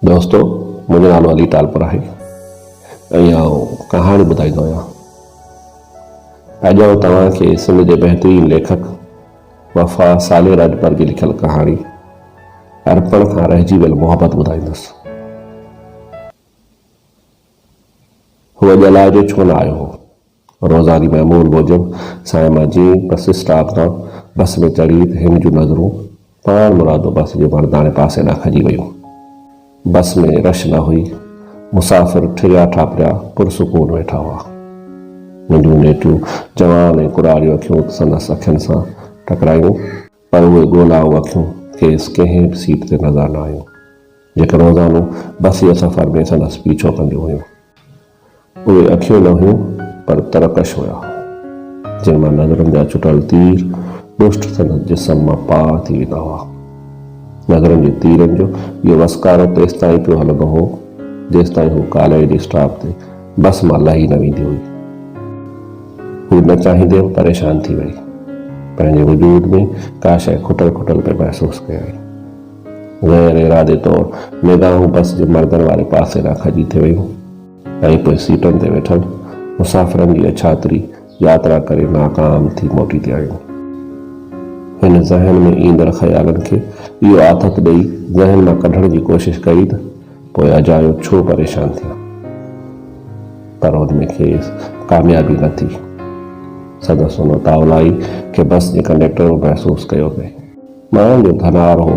दोस्तों, मुंहिंजो नालो अली टालपुर आहे ऐं कहाणी ॿुधाईंदो आहियां। अॼु आउं तव्हांखे सिंध जे बहितरीन लेखक वफ़ा साले राजपर जी लिखियल कहाणी अर्पण खां रहिजी वियल मोहबत ॿुधाईंदुसि। हूअ ॼलाइजो छो न आयो हो। रोज़ानी महमूद मूजिब साईं मां जीअं बस स्टॉप तां बस में चढ़ी त हिन जूं नज़रूं पाण मुरादो बस जे मर्दाने पासे ॾांहुं खजी वियूं। बस में रश न हुई, मुसाफ़िर ठिरिया ठापरिया पुरसुकून वेठा हुआ। मुंहिंजूं नेटियूं जवान ऐं कुरारियूं अखियूं संदसि अखियुनि सां टकरायूं, पर उहे ॻोल्हाऊं अखियूं खेसि कंहिं बि सीट ते नज़र न आयूं जेके रोज़ानो बस जे सफ़र में संदसि पीछो कंदियूं हुयूं। उहे अखियूं न हुयूं पर तरकश हुया, जिन मां नज़रुनि जा चुटल तीर दुष्ट संदसि जिस्म मां पार थी वेंदा हुआ। नज़रुनि जे तीरनि जो इहो वसकारो तेसि ताईं पियो हलंदो हो जेसि ताईं हू कॉलेज जे स्टॉप ते बस मां लही न वेंदी हुई। हू न चाहींदे परेशान थी वई, पंहिंजे वजूद में का शइ खुटल खुटल पे महसूस कयाई। गैर इरादे तौर निगाहूं बस जे मर्दनि वारे पासे ॾांहुं खजी थी वयूं ऐं पोइ सीटुनि ते वेठल मुसाफ़िरनि जी अछातरी यात्रा करे नाकाम थी मोटी ते आयूं। हिन ज़हन में ईंदड़ ख़्यालनि खे इहो आथत ॾेई ज़हन मां कढण जी कोशिशि कई त पोइ अजायो छो परेशान थिया, पर उनमें खेसि कामयाबी न थी। संदसि उन तावलाई खे बस जे कंडक्टर महसूसु कयो पिए। माण्हुनि जो धनार हो,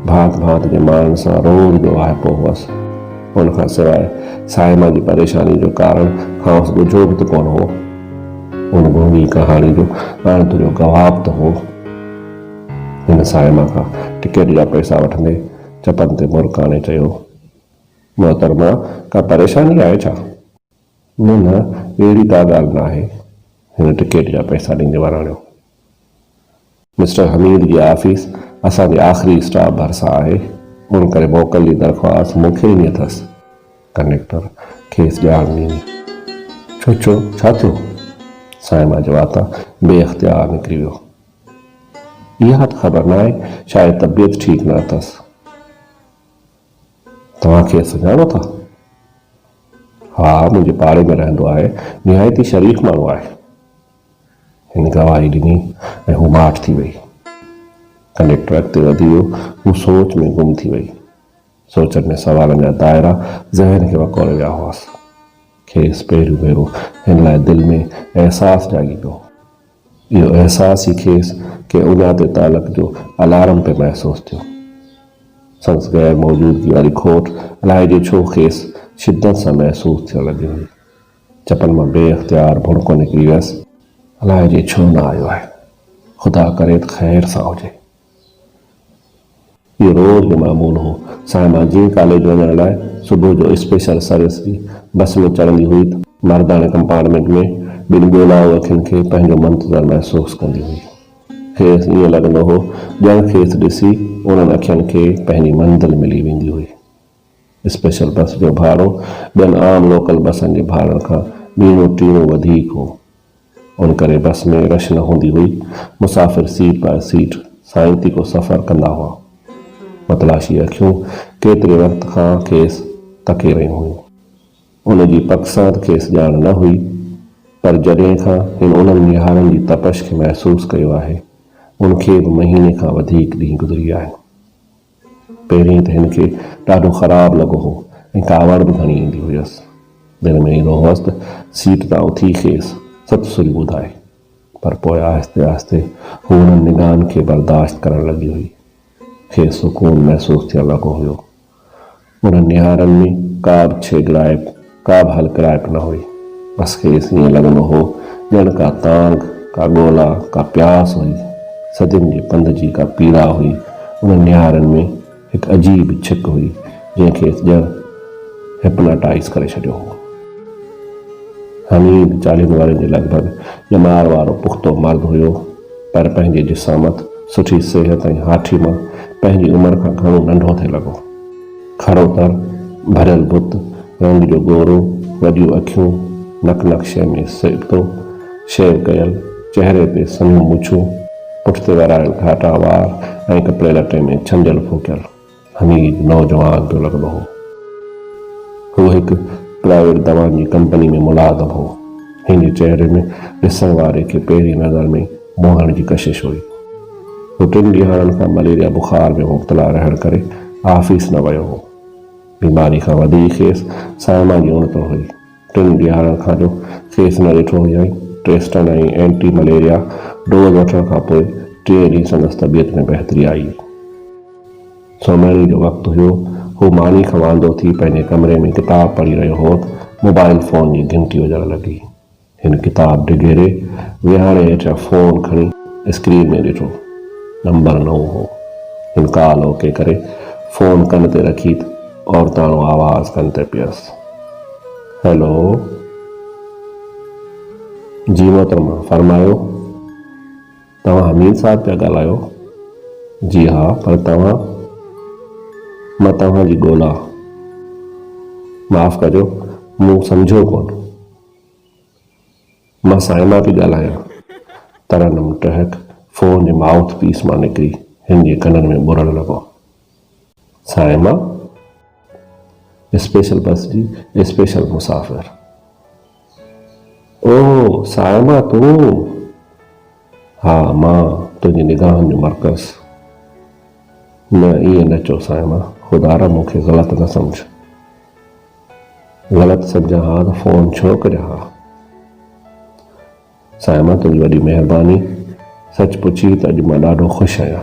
भांत भांत जे माण्हुनि सां रोज़ जो वाइपो हुअसि। उनखां सवाइ साइमा जी परेशानी जो कारण खांसि ॿुझो बि त कोन हो। उन गूंगी कहाणी जो अणतुरियो गवाह त हो। हिन साइमा खां टिकट जा पैसा वठंदे चपनि ते मुरकाने चयो, मोहतरमा का परेशानी आहे छा? न न, अहिड़ी का ॻाल्हि न आहे। हिन टिकट जा पैसा ॾींदे वराणियो। मिस्टर हमीद जी ऑफिस असांजे आख़िरी स्टॉप भरिसां आहे, उन करे मोकल जी दरख़्वास्त मूंखे ॾिनी अथसि। कंडक्टर खेसि ॼाण ॾिनी। छो छो छा थियो? साइमा जो वाता बेअख्तियार निकिरी वियो। इहा त ख़बर न आहे, शायदि तबियत ठीकु न अथसि। तव्हांखे सुञाणो था? हा, मुंहिंजे पाड़े में रहंदो आहे, निहायती शरीफ़ माण्हू आहे। हिन गवाही ॾिनी ऐं हू माठ थी वई। कंडक्टर अॻिते वधी वियो। हू सोच में गुम थी वई। सोचनि में सवालनि जा दायरा ज़हन खे वकोड़े विया हुआसि। खेसि पहिरियों भेरो हिन लाइ दिलि में अहसासु जागी पियो। इहो अहसासु ई खेसि के उञाते तालक जो अलार्म पे महसूसु थियो। संदसि गैर मौजूदगी वारी खोट अलाए जे छो खेसि शिद्दत सां महसूसु थियण लॻी हुई। चपनि मां बेअख्तियार भुणको निकिरी वियसि। अलाए जे छो न आयो आहे, ख़ुदा करे त ख़ैर सां हुजे। इहो रोज़ जो मामूल हो। साइमा जीअं कॉलेज वञण लाइ सुबुह जो स्पेशल सर्विस जी बस में चढ़ंदी हुई त मर्दाने कंपार्टमेंट में ॿिनि ॻोल्हाऊ अखियुनि खे पंहिंजो मंतज़र महसूसु कंदी हुई। खेसि ईअं लॻंदो हो ॼण खेसि ॾिसी उन्हनि अखियुनि खे पंहिंजी मंज़िल मिली वेंदी हुई। स्पेशल बस जो भाड़ो ॿियनि आम लोकल बसनि जे भाड़नि खां ॿीणो टीणो वधीक हो। उन करे बस में रश न हूंदी हुई। मुसाफ़िर सीट बाय सीट साइंती को सफ़र कंदा हुआ। मतलाशी अखियूं केतिरे वक़्त खां खेसि तके रहियूं हुयूं। उनजी पकसांत खेसि ॼाण न हुई, पर जॾहिं खां हिन उन्हनि निहारनि जी तपश खे महसूसु कयो आहे, उनखे बि महीने खां वधीक ॾींहं गुज़री आहिनि। पहिरीं त हिन खे ॾाढो ख़राबु लॻो हो ऐं कावड़ बि घणी ईंदी हुयसि। दिलि में ईंदो हुअसि त सीट तां उथी खेसि सतसुरी ॿुधाए, पर पोइ आहिस्ते आहिस्ते हू हुननि निगाहनि खे बर्दाश्त करणु लॻी हुई। खेसि सुकून महसूसु थियणु लॻो हुयो। उन्हनि निहारनि में का बि छेगराइप, का बि हलकराइप न हुई। बस खेसि ईअं लॻंदो हो ॼण का तांग, का ॻोल्हा, का प्यास हुई। सदियुनि जे पंध जी का पीड़ा हुई। उन्हनि निहारनि में हिकु अजीब छिक हुई जंहिं खेसि ॼण हिप्नाटाइज़ करे छॾियो हो। हमीद 40 वरनि जे लॻभॻि ॼमार वारो पुख़्तो मर्द हुयो, पर पंहिंजे जिसामत, सुठी सिहत ऐं हाठी मां पंहिंजी उमिरि खां घणो नंढो थिए लॻो। खड़ो तर, भरियल बुत, रंग जो गोरो, वॾियूं अखियूं, नक नक्शे में सिबतो, शेव कयल, चहिरे ते सन्हियूं मुछूं, पुठिते वरायल घाटा वार ऐं कपिड़े लटे में छंजल फूकियल। हमीद नौजवान पियो लॻंदो हो। हू हिकु प्राइवेट दवाउनि जी कंपनी में मुलाज़िम हो। हिन चेहरे में ॾिसण वारे खे पहिरीं नज़र में मोहण जी कशिश हुई। हू 3 ॾींहंनि खां मलेरिया बुखार में मुब्तला रहण करे ऑफिस न वियो हो। बीमारी खां वधीक खेसि साइमा जी उणित हुई। 3 ॾींहंनि खां जो खेसि न ॾिठो हुयईं। ट्रेस्टन ऐं एंटी मलेरिया डोज़ वठण खां पोइ 3 ॾींहं संदसि तबियत में बहितरी आई। सुम्हण जो वक़्तु हुयो। हू मानी खां वांदो थी पंहिंजे कमरे में किताब पढ़ी रहियो हो त मोबाइल फ़ोन जी घंटी वॼण लॻी। हिन किताब डिघेरे विहाणे हेठियां फ़ोन खणी स्क्रीन में ॾिठो। नंबर नओं हो। हिन कॉल ओके करे फ़ोन कन ते रखी त औरताणो आवाज़ कन ते पियसि। हेलो। जी मोहतरमा, फरमायो। तव्हां हमीद साहब पिया ॻाल्हायो? जी हा, पर तव्हां? मां तव्हांजी ॻोल्हा। माफ़ कजो, मूं सम्झो कोन। मां साइमा पई ॻाल्हायां। तरनम टहक फ़ोन जे माउथ पीस मां निकिरी हिन जे कननि में बुरण लॻो। साइमा? स्पेशल बस जी स्पेशल मुसाफ़िर। ओ साइमा, तूं? हा, मां तुंहिंजी निगाहनि जो मर्कज़। न, ईअं न चओ साइमा, ख़ुदा मूंखे ग़लति न सम्झ। ग़लति सम्झां हा त फ़ोन छो करियां हा? साइमा, तुंहिंजी वॾी महिरबानी। सच पुछी त अॼु मां ॾाढो ख़ुशि आहियां।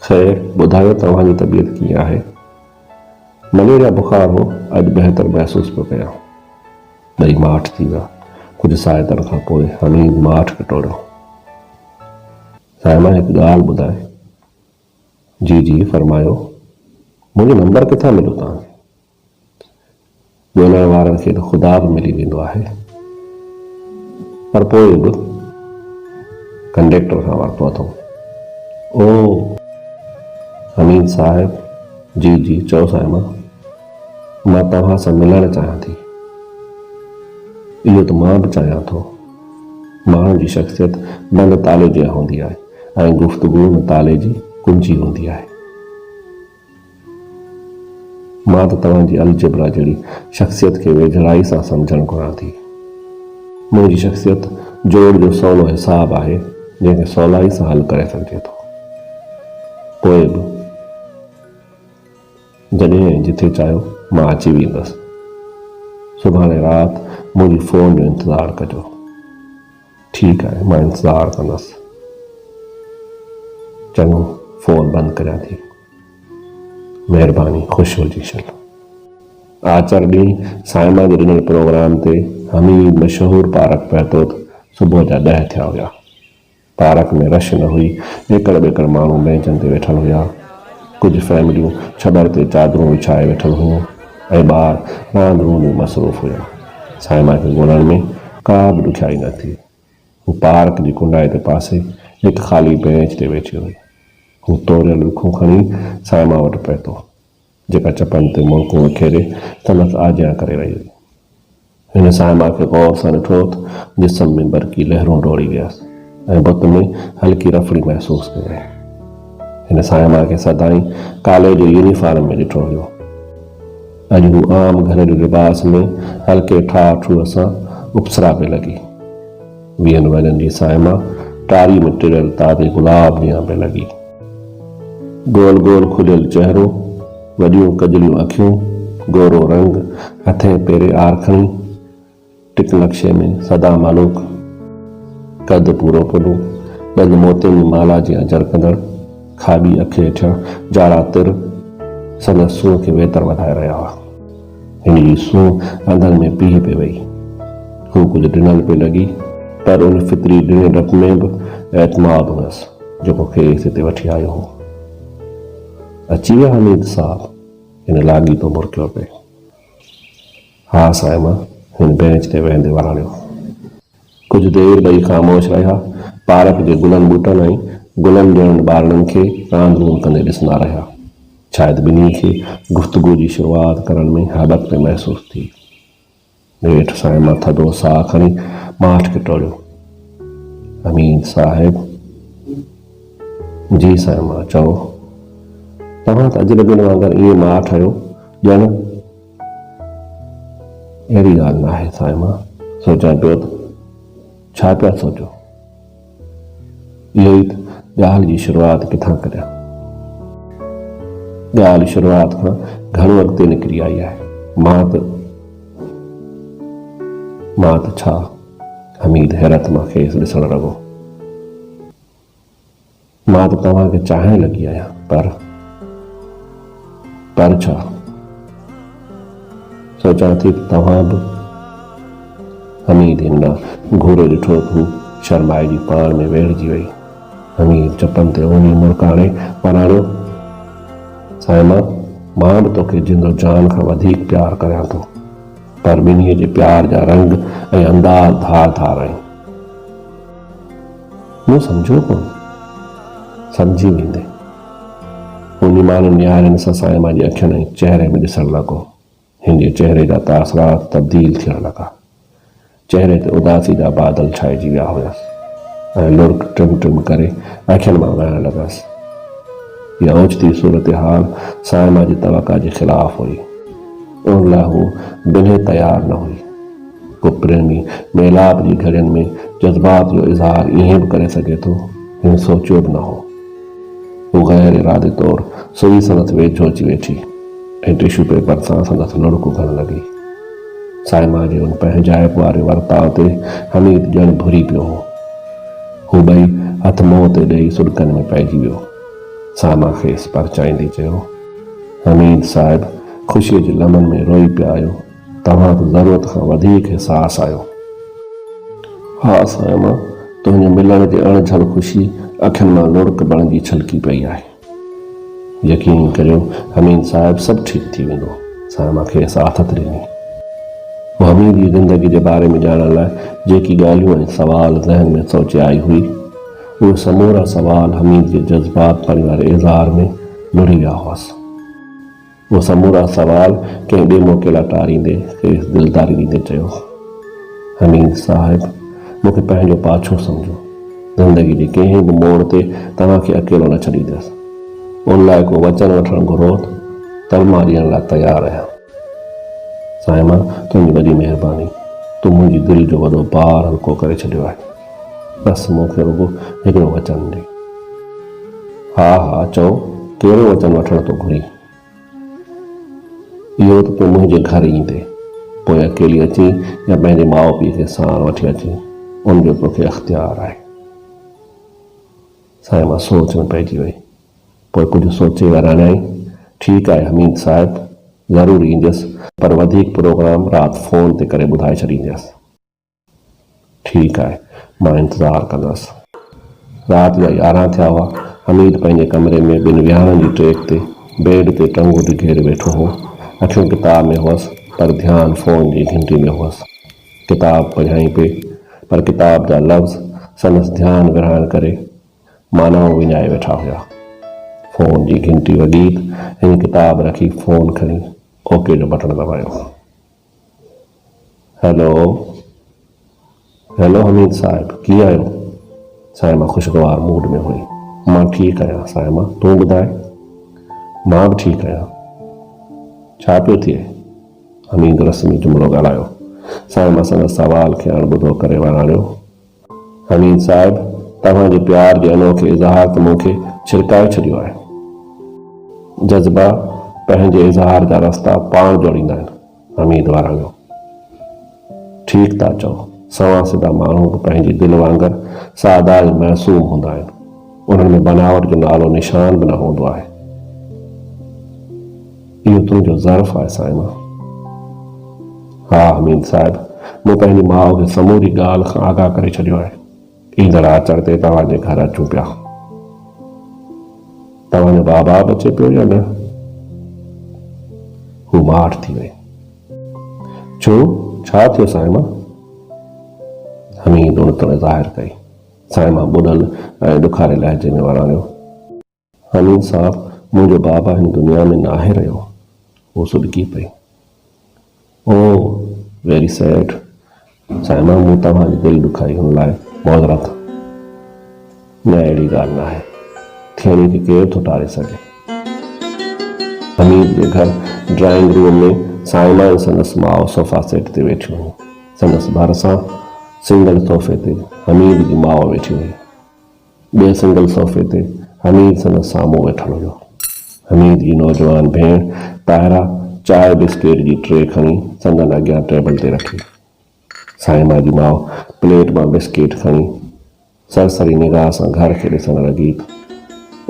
ख़ैर, ॿुधायो तव्हांजी तबियत कीअं आहे? मलेरिया बुखार हो, अॼु बहितर महसूस पियो कयां। ॿई माठ थी विया। कुझु साइतनि खां पोइ हमीद माठ टोड़ियो। साइमा, हिकु ॻाल्हि ॿुधाए। जी जी, फरमायो। मुंहिंजो नंबर किथां मिलियो तव्हांखे? ॻोल्हण वारनि खे त ख़ुदा बि मिली वेंदो आहे, पर पोइ बि कंडक्टर खां वरितो अथऊं। ओ हमीद साहिब। जी जी, चओ साइमा। मां तव्हां सां मिलणु चाहियां थी। इहो त मां बि चाहियां थो। माण्हू जी शख़्सियत बंदि ताले जी हूंदी आहे ऐं गुफ़्तगू न ताले जी कुंजी हूंदी आहे। मां त तव्हांजी अलजबरा जहिड़ी शख़्सियत खे वेझड़ाई सां सम्झणु घुरां थी। मुंहिंजी शख़्सियत जोड़ जो सवलो हिसाब आहे जंहिंखे सवलाई सां हल करे सघिजे थो। पोइ बि जॾहिं ऐं जिथे चाहियो मां अची वेंदुसि। सुभाणे राति मुंहिंजी फ़ोन जो इंतज़ारु कजो। ठीकु आहे, मां इंतज़ारु कंदुसि। चङो, फ़ोन बंदि करियां थी। महिरबानी, ख़ुशि हुजी छॾ। आचर ॾींहुं साइमा जे ॾिनल प्रोग्राम ते हमीद मशहूरु पार्क पहुतो त सुबुह जा 10 थिया हुया। पार्क में रश न हुई। एकड़ ॿेकड़ माण्हू बेंचनि ते वेठल हुया। कुझु फैमिलियूं छॿर ते चादरूं विछाए वेठल हुयूं ऐं ॿार रांदि रूंद में मसरूफ़ हुया। साइमा खे ॻोल्हण में का बि ॾुखियाई न थी। हू पार्क जी कुंडाई ते पासे हिकु ख़ाली बेंच ते वेठी हुई। हू तोरियल रुखूं खणी साइमा वटि पहुतो, जेका चपनि ते मुल्कूं विखेरे संदसि आजियां करे रही हुई। हिन साइमा खे गौर सां ॾिठो त जिस्म में बरक़ी लहरूं डोड़ी वियसि ऐं बुत में हल्की रफड़ी महसूस कई। हिन साइमा खे सदाईं कॉलेज यूनिफॉर्म में ॾिठो हुयो। अॼु हू आम घर जे लिबास में हल्के ठाह सां उपसरा पे लॻी। वीहनि वरनि जी साइमा टारी में टिरियल ताज़े गुलाब जीअं पे लॻी। गोल गोल खुलियल चहिरो, वॾियूं कजलियूं अखियूं, गोरो रंग, हथे पेरे आरखणी, टिक नक्शे में सदा मालूक, कद पूरो पुलू, ॿियनि मोतियुनि जी माला जीअं जरकंदड़, खाॿी अखि हेठियां जाड़ा तिर संदसि सूंहं खे वेतर वधाए रहिया हुआ। हिन जी सूंहं अंदरि में पीउ पे वई। हू कुझु ॾिनल पे लॻी, पर उन फितरी ॾिने डप में बि एतमाद हुयसि जेको खेसि हिते वठी आयो हो। अची विया हमीद साहब? हिन लाॻी तो मुरकियो पे। हा साइमा, हिन बेंच ते वेहंदे वराणियो। कुझु देरि ॿई ख़ामोश रहिया। पार्क जे गुलनि ॿूटनि ऐं गुलनि ॾियण ॿारनि खे रांदि रूंद कंदे ॾिसंदा रहिया। शायदि ॿिन्ही खे गुफ़्तगू जी शुरूआति करण में हैबत पे महसूस थी। नेठि साइमा थधो साह खणी माठ खे टोड़ियो। हमीद साहिब। जी साइमा, चओ। तव्हां त अजनबियुनि वांगुरु ईअं माठ आहियो ॼण अहिड़ी ॻाल्हि न आहे साईं मां सोचां पियो त छा पिया सोचो इहो ई त ॻाल्हि जी शुरूआति किथां करियां। ॻाल्हि शुरूआति खां घणो अॻिते निकिरी आई आहे। मां त छा हमीद हैरत मां खेसि ॾिसणु लॻो। मां त तव्हांखे चाहिण लॻी आहियां पर छा सोचां थी त तव्हां बि। हमीद हिन घूरे ॾिठो हू शर्माइजी पाण में वेड़जी वई। हमीद चपनि ते उनी मुड़काणे वराणियो, साईं मां बि तोखे जिंदो जान खां वधीक प्यार करियां थो, पर ॿिन्हीअ जे प्यार जा रंग ऐं अंदाज़ धार धार आहिनि। मूं सम्झो कोन, सम्झी वेंदे। उन माण्हू निहारनि सां साईं मां जी अखियुनि ऐं चहिरे में ॾिसणु लॻो। हिन जे चहिरे जा तासरात तब्दील थियण लॻा। चहिरे ते उदासी जा बादल छाइजी विया हुयसि ऐं लुड़क टिम टिम करे अखियुनि मां वहण लॻसि। इहा ओचिती सूरत हाल साईं मां जी तवक़ा जे ख़िलाफ़ हुई। उन लाइ हू बिल्कुलु तयारु न हुई। को प्रेमी मेलाप जी घड़ियुनि में जज़्बात जो इज़हार ईअं बि करे सघे थो, हिन सोचियो बि न हो। हू गैर इरादे तौरु सुई संदसि वेझो अची वेठी ऐं टिशू पेपर सां संदसि लुड़कू खणण लॻी। साईं मां जे उन पंहिंजाइप वारे वर्ताव ते हमीद ॼण भुरी पियो हो। हू ॿई हथ मुंहं ते ॾेई सुॾकनि में पइजी वियो। साईं मां खेसि परचाईंदे चयो, हमीद साहिब ख़ुशीअ जे लमन में रोई पिया आहियो। तव्हां त ज़रूरत खां वधीक हिसास आहियो। हा साईं मां, तुंहिंजे मिलण जे अणझड़ ख़ुशी अखियुनि मां लुड़क बणिजी छलकी पई आहे। यकीन करियो हमीद साहिब सभु ठीकु थी वेंदो। साईं मां खेसि आथत ॾिनी। हमीद जी ज़िंदगी जे बारे में ॼाणण लाइ जेकी ॻाल्हियूं ऐं सवाल ज़हन में सोचे आई हुई, उहे समूरा सवाल हमीद जे जज़्बात पढ़ण वारे इज़हार में लुड़ी विया हुअसि। उहे समूरा सवाल कंहिं ॿिए मौक़े लाइ टारींदे खेसि दिलदारी ॾींदे चयो, हमीद साहिब मूंखे पंहिंजो पाछो सम्झो। ज़िंदगी जे कंहिं बि मोड़ ते तव्हांखे अकेलो न छॾींदुसि। उन लाइ को वचन वठणु घुरो त मां ॾियण लाइ तयारु आहियां। साईं मां तुंहिंजी वॾी महिरबानी। तूं मुंहिंजी दिलि जो वॾो भार हल्को करे छॾियो आहे। बसि मूंखे रुॻो हिकिड़ो वचन ॾे। हा चओ, कहिड़ो वचन वठण थो घुरी? इहो त तूं मुंहिंजे घर ईंदे, पोइ अकेली अची या पंहिंजे माउ पीउ खे साण वठी अची, उनजो तोखे अख़्तियार आहे। साईं मां सोच में पइजी वई। पोइ कुझु सोचे वराणाई, ठीकु आहे हमीद साहिब, ज़रूरु ईंदुसि, पर वधीक प्रोग्राम राति फ़ोन ते करे ॿुधाए छॾींदुसि। ठीकु आहे, मां इंतज़ारु कंदुसि। राति जा 11 थिया हुआ। हमीद पंहिंजे कमरे में ॿिनि विहाणनि जी टेक ते बेड ते टंगू ढकेरे वेठो हो। अखियूं किताब में हुअसि, पर ध्यानु फ़ोन जी घंटी में हुअसि। किताब पढ़ियाई पे, पर किताब जा लफ़्ज़ संदसि ध्यानु विरहाइण करे मानाऊं विञाए वेठा हुआ। फ़ोन जी घंटी वॼी, हिन किताब रखी फ़ोन खणी ओके जो बटण दबायो। हेलो हमीद साहिब, कीअं आहियो? साईं मां ख़ुशगवार मूड में हुई। मां ठीकु आहियां साईं मां, तूं ॿुधाए? मां बि ठीकु आहियां। छा पियो थिए? हमीद रस्मी जुमिलो ॻाल्हायो। साईं मां संदसि सवाल खे अणॿुधो करे वराणियो, हमीद साहिब तव्हांजे प्यार जे अनोखे इज़हार त मूंखे छिड़काए छॾियो आहे। जज़्बा पंहिंजे इज़हार जा रस्ता पाण जोड़ींदा आहिनि। हमीद वाराणियो, ठीकु था चओ। सवा सिधा माण्हू बि पंहिंजी दिलि वांगुरु सादा ऐं मासूम हूंदा आहिनि। उन्हनि में बनावट जो नालो निशान बि न हूंदो आहे। इहो तुंहिंजो ज़र्फ़ आहे साईं मां। हा हमीद साहिब, मूं पंहिंजी माउ खे समूरी ॻाल्हि खां आगाह करे छॾियो आहे। ईंदड़ आचर ते तव्हांजे घर अचूं पिया। तव्हांजो बाबा बि अचे पियो या न? हू माठ थी वई। छो, छा थियो साईं मां? हमीद उणितण ज़ाहिर कई। साईं मां ॿुधल ऐं ॾुखारे लहजे में वराणियो, हमीद साहब मुंहिंजो बाबा हिन दुनिया में न आहे रहियो। हू सुॾकी पई। ओ वेरी सैड। साईं मां मूं तव्हांजी दिलि ॾुखाई, हुन लाइ मौज़रत। न अहिड़ी ॻाल्हि न आहे, थियणी खे केरु थो टारे सघे। हमीद जे घर ड्राइंग रूम में साइमा ऐं संदसि माउ सोफ़ा सेट ते वेठियूं हुयूं। संदसि भरिसां सिंगल सोफ़े ते हमीद जी माउ वेठी हुई। ॿिए सिंगल सोफ़े ते हमीद संदसि साम्हूं वेठल हुयो। हमीद जी नौजवान भेण ताहिरा चांहि बिस्किट जी ट्रे खणी संदनि अॻियां टेबल ते रखी। साइमा जी माउ प्लेट मां बिस्किट खणी सरसरी निगाह सां घर खे ॾिसण लॻी।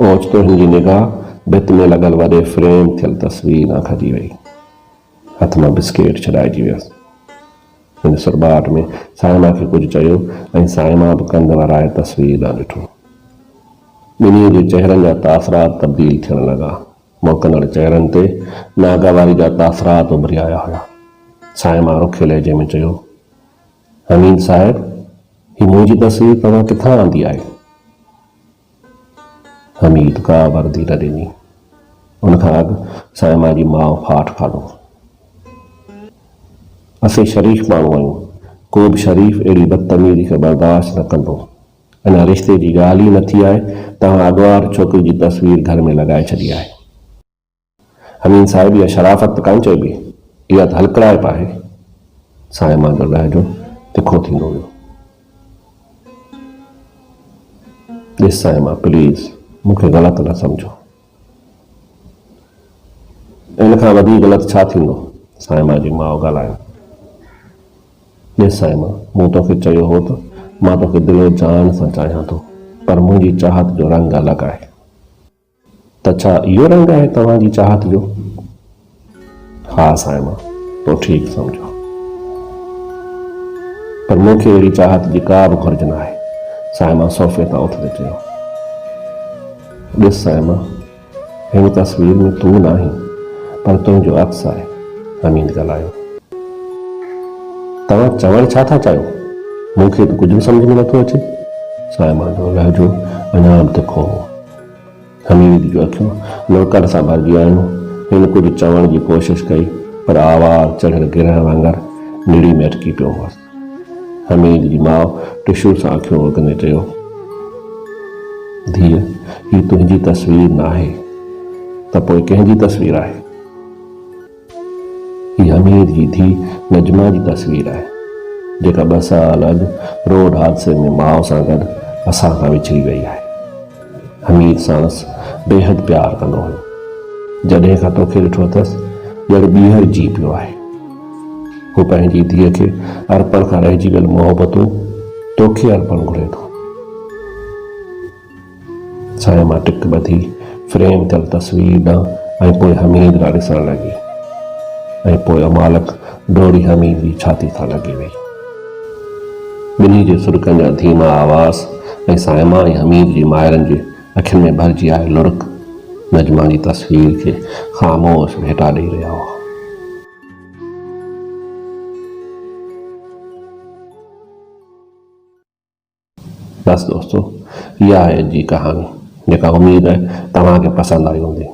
ओचितो हिन जी निगाह भित में लॻल वॾे फ्रेम थियल तस्वीर न खजी वई। हथ मां बिस्किट छॾाइजी वियसि। हिन सुरबाट में साइमा खे कुझु चयो ऐं साइमा बि कंध वराए तस्वीर ॾांहुं ॾिठो। ॿिन्ही जे चहिरनि जा तासरात तब्दील थियण लॻा। मोकंदड़ चहिरनि ते नागावारी जा तासरात उभरी आया हुया। साइमा रुखे लहजे में चयो, हमीद साहिब, ही मुंहिंजी तस्वीर तव्हां किथां आंदी आहे? हमीद का वर्दी न ॾिनी। उनखां अॻु साइमा जी माउ फाठ खाधो। असीं शरीफ़ माण्हू आहियूं। को बि शरीफ़ अहिड़ी बदतमीज़ी खे बर्दाश्त न कंदो। अञा रिश्ते जी ॻाल्हि ई न थी आहे, तव्हां अॻवार छोकिरी जी तस्वीर घर में लॻाए छॾी आहे। हमीद साहिब, इहा शराफ़त त कान चइबी, इहा त हलकड़ाइप आहे। साइमा जो लहजो तिखो थींदो वियो। ॾिस साइमा, प्लीज़ मूंखे ग़लति न सम्झो। इन खां वधीक ग़लति छा थींदो? साइमा जी माउ ॻाल्हायो। ॾिस साइमा, मूं तोखे चयो हो त मां तोखे दिलो जान सां चाहियां थो, पर मुंहिंजी चाहत जो रंग अलॻि आहे। त छा इहो रंग आहे तव्हांजी चाहत जो? हा साइमा, तो ठीक समझो, पर मूंखे अहिड़ी चाहत जी का बि घुर्ज न आहे। साइमा सोफ़े तां उथंदे चयो। ॾिस साइमा, हिन तस्वीर में तूं न आहीं, पर तुंहिंजो अक्स आहे। हमीद ॻाल्हायो। तव्हां चवण छा था चाहियो? मूंखे त कुझु बि सम्झ में नथो अचे। साइमा जो लहजो अञा बि तिखो हो। हमीद जूं अखियूं लोकड़ सां भरिजी आयूं। हिन कुझु चवण जी कोशिशि कई, पर आवाज़ चढ़ियल गिरह वांगुरु निड़ी में अटकी पियो हुअसि। हमीद जी माउ टिशू सां अखियूं उगंदे चयो, धीअ, ही तुंहिंजी तस्वीर न आहे, त पोइ कंहिंजी तस्वीर आहे? ही हमीद जी धीउ नजमा जी तस्वीर आहे, जेका 2 साल अॻु रोड हादसे में माउ सां गॾु असां खां विछड़ी वई आहे। हमीद साणसि बेहद प्यार कंदो हुयो। जॾहिं खां तोखे ॾिठो अथसि, ॼण ॿीहर जी पियो आहे। हू पंहिंजी धीअ खे अर्पण खां रहिजी वियल मोहबतूं तोखे अर्पण घुरे थो। साइमा टिक ॿधी फ्रेम थियल तस्वीर ॾांहुं ऐं पोइ हमीद ॾांहुं ॾिसण लॻी, ऐं पोइ अमालक डोड़ी हमीद जी छाती सां लॻी वई। ॿिन्ही जे सुरकनि जा धीमा आवाज़ ऐं साइमा ऐं हमीद जी माइरनि जे अखियुनि में भरिजी आयल लुड़क नजमा जी तस्वीर खे ख़ामोश भेटा ॾेई रहिया हुआ। बस दोस्तों, इहा आहे अॼु जी कहानी, जेका उमेद आहे तव्हांखे पसंदि आई हूंदी।